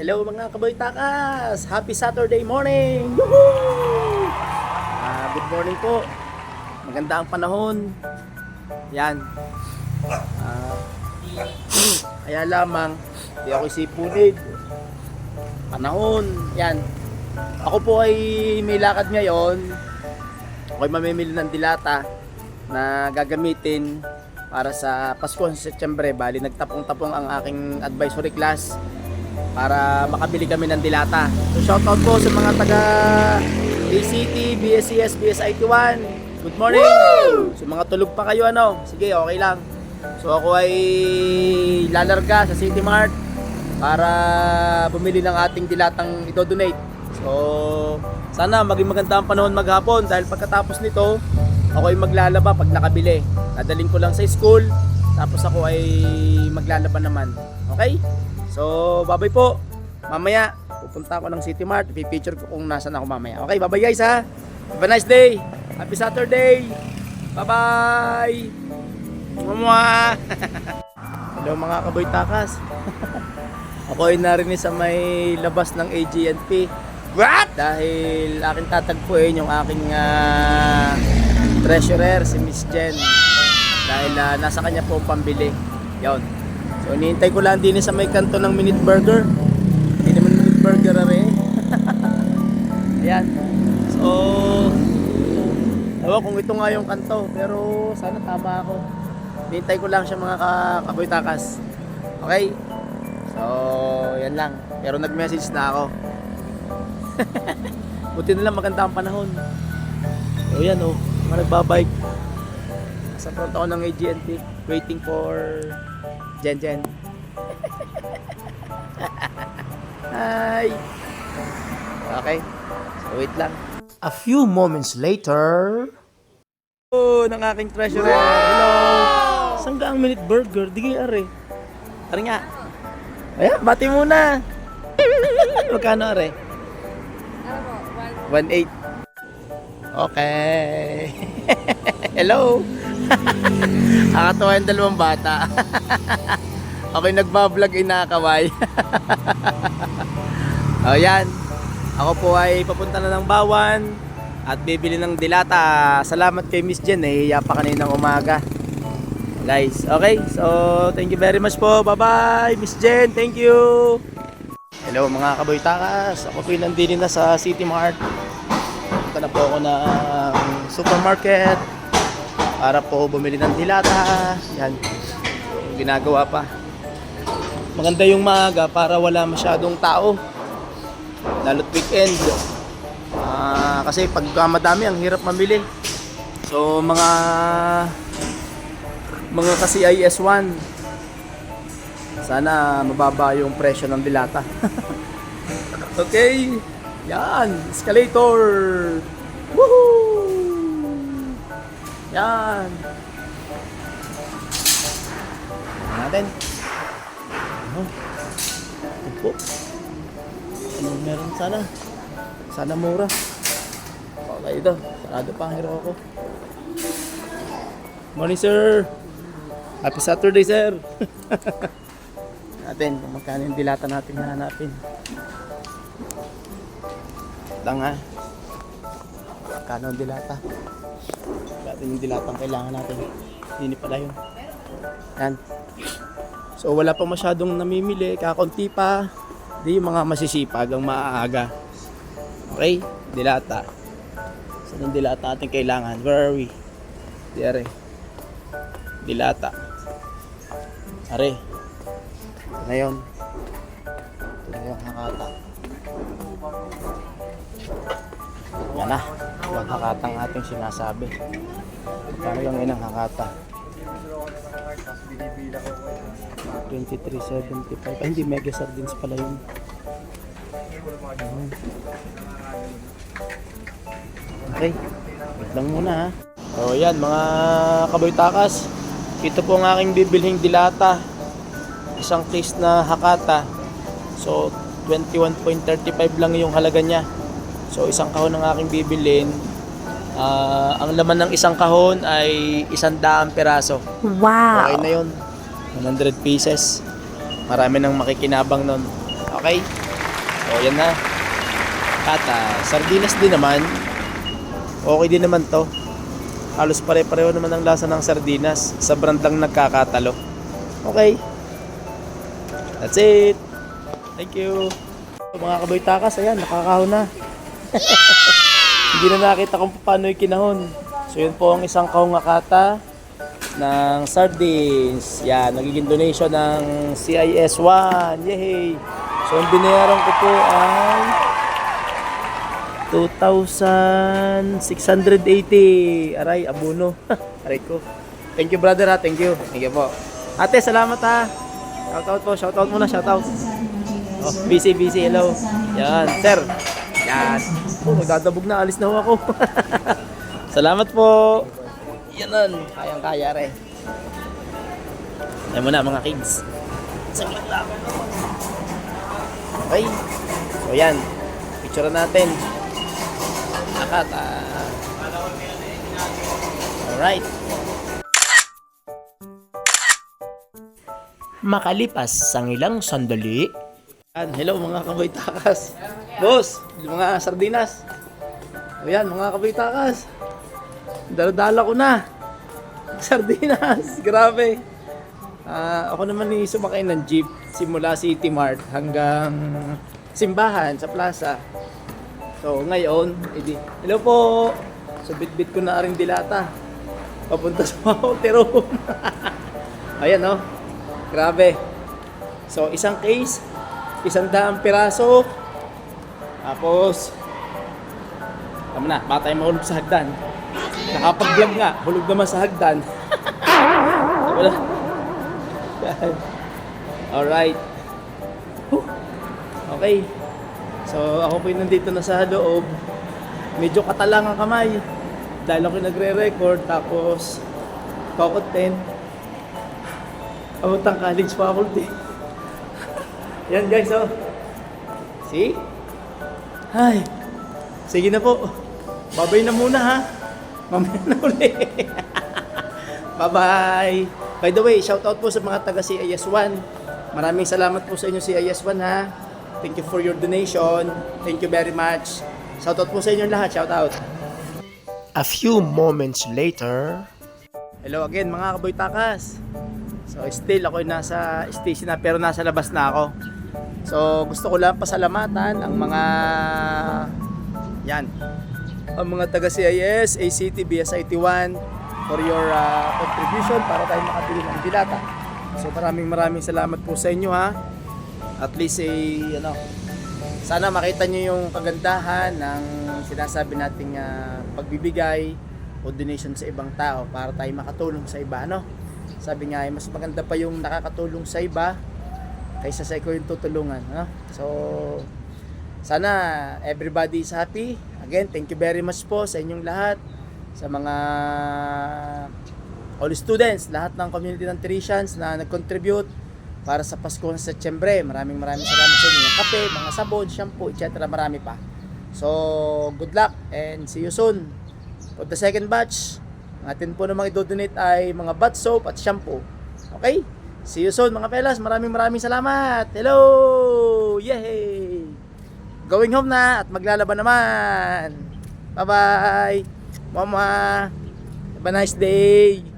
Hello mga kaboy takas! Happy Saturday morning! Woohoo! Good morning po. Maganda ang panahon. Yan. Kaya lamang, di ako isipunid. Panahon. Yan. Ako po ay may lakad ngayon. Ako ay mamimili ng dilata na gagamitin para sa Pasko sa Setyembre. Bali, nagtapong-tapong ang aking advisory class para makabili kami ng dilata. So shoutout po sa mga taga ACT, BSCS, BSIT1. Good morning! Woo! So mga tulog pa kayo ano? Sige, okay lang. So ako ay lalarga sa City Mart para bumili ng ating dilatang ito-donate. So sana maging maganda ang panahon maghapon dahil pagkatapos nito ako ay maglalaba pag nakabili. Dadaling ko lang sa school tapos ako ay maglalaba naman. Okay? So, bye-bye po. Mamaya, pupunta ako ng City Mart. I-picture ko kung nasan ako mamaya. Okay, bye-bye guys ha. Have a nice day. Happy Saturday. Bye-bye. Mwah. Hello mga kaboy takas. Ako ay narinig sa may labas ng AGNP. What? Dahil aking tatagpuin yung aking treasurer, si Miss Jen. Dahil nasa kanya po pambili. Yon. So, hinihintay ko lang din sa may kanto ng Minute Burger. Hindi naman Minute Burger are. Ayan. So, ewan kung ito nga yung kanto. Pero, sana tama ako. Hinihintay ko lang siya mga kaboy takas. Okay? So, yan lang. Pero nag-message na ako. Buti na lang maganda ang panahon. So, yan o. Mga nagbabike. Sa front ako ng AGNP. Waiting for Jen. Hi. Okay. So wait lang. A few moments later. Oh, ng aking treasurer. Hello. Saan ka ang Minute Burger? Di kayo are. Are nga. Ayan, bati muna. Magkano are? 1.8. Okay. Hello. Nakakatawa yung dalawang bata. Ako'y nagbablog inakaway. O yan. Ako po ay papunta na ng Bawan at bibili ng dilata. Salamat kay Miss Jen. Nahihiya pa kaninang umaga. Guys, okay. So, thank you very much po. Bye-bye, Miss Jen. Thank you. Hello mga kaboy takas. Ako po yung nandito na sa City Mart. Punta na po ako ng supermarket para po bumili ng dilata. Yan. Ginagawa pa. Maganda yung maaga para wala masyadong tao. Lalo't weekend. Kasi pag madami ang hirap mamili. So mga kasi IS1 sana mababa yung presyo ng dilata. Okay. Yan, escalator. Woohoo! Yan. Natin. Opo. Ano meron sana? Sana mura. Okay ito. Sarado pa ang hero ko. Morning sir. Happy Saturday sir. Natin kung magkano yung dilata natin hanapin. Lang ha. Magkano yung dilata? Natin yung dilatang kailangan natin. Hindi pala yun. Yan. So wala pa masyadong namimili. Kakunti pa. Di yung mga masisipag ang maaaga. Okay? Dilata. Saan yung dilata ating kailangan? Where are we? Di are. Dilata. Are. Ito na yun. Ito na yung hakata. Yan na. Yung hakatang ating sinasabi. Kano lang yun ang hakata? 23.75. Ay, hindi, mega sardines pala yun. Okay. Wait lang muna ha. So yan mga kaboy takas. Ito po ang aking bibilhing dilata. Isang case na hakata. So 21.35 lang yung halaga niya. So isang kahon ng aking bibilin. Ang laman ng isang kahon ay 100 peraso. Wow! Okay na yun. 100 pieces. Marami nang makikinabang nun. Okay? So, yan na. Kata, sardinas din naman. Okay din naman to. Halos pare-pareho naman ang lasa ng sardinas. Sa brand lang nagkakatalo. Okay. That's it. Thank you. Mga kaboy-takas, ayan, nakakahon na. Hindi na nakita kung paano yung kinahon. So yun po ang isang kahong akata ng sardines. Yan, nagiging donation ng CIS1. Yay! So ang binayaran ko po ay 2,680. Aray, abono. Aray ko. Thank you brother ha, thank you. Thank you po. Ate, salamat ha. Shoutout po, shoutout muna, shoutout. Oh, busy, hello. Yan, sir. Yan. Oh, magdadabog na, alis na ho ako. Salamat po. Yan, kayang-kaya rin. Yan muna mga kids. Saglit lang. Okay. So yan. Picture natin. Nakata. Alright. Makalipas ang ilang sandali. Hello mga kaboy-takas. Boss, mga sardinas. Ayan mga kaboy-takas. Dala-dala ko na. Sardinas, grabe. Ako naman ni sumakay ng jeep simula City Mart hanggang simbahan sa plaza. So ngayon, hello po. So bit-bit ko na rin dilata. Papunta sa hotel room. Ayan oh. Grabe. So isang case, 100 piraso. Tapos tama na, baka tayo mahulog sa hagdan. Nakapag-vlog nga, hulog naman sa hagdan. Alright. Okay. So ako po yung nandito na sa loob. Medyo katalang ang kamay. Dahil ako nagre-record, tapos co-content. Abot ang college faculty. Yan guys, oh. See? Ay. Sige na po. Babay na muna ha. Mamaya na ulit. Bye-bye. By the way, shout out po sa mga taga CIS1. Maraming salamat po sa inyo CIS1 ha. Thank you for your donation. Thank you very much. Shout out po sa inyo lahat. Shout out. A few moments later. Hello again mga kaboy-takas. So still ako nasa station na pero nasa labas na ako. So gusto ko lang pasalamatan ang mga ang mga taga CIS, ACT, BSIT1 for your contribution para tayo makabili ng dilata. So maraming salamat po sa inyo ha. At least sana makita nyo yung kagandahan ng sinasabi nating pagbibigay o donation sa ibang tao para tayo makatulong sa iba, no? Sabi nga mas maganda pa yung nakakatulong sa iba kaysa sa ikaw yung tutulungan, no? So sana everybody is happy. Again, thank you very much po sa inyong lahat, sa mga all students, lahat ng community ng Teresians na nag-contribute para sa Pasko ng Setyembre. Maraming salamat sa inyo. Yung kape, mga sabon, shampoo, etc. Marami pa. So, good luck and see you soon. For the second batch, ang atin po na mga i-donate ay mga bath soap at shampoo. Okay? See you soon mga pelas. Maraming salamat. Hello! Yay! Going home na at maglalaban naman. Bye-bye! Mama! Have a nice day!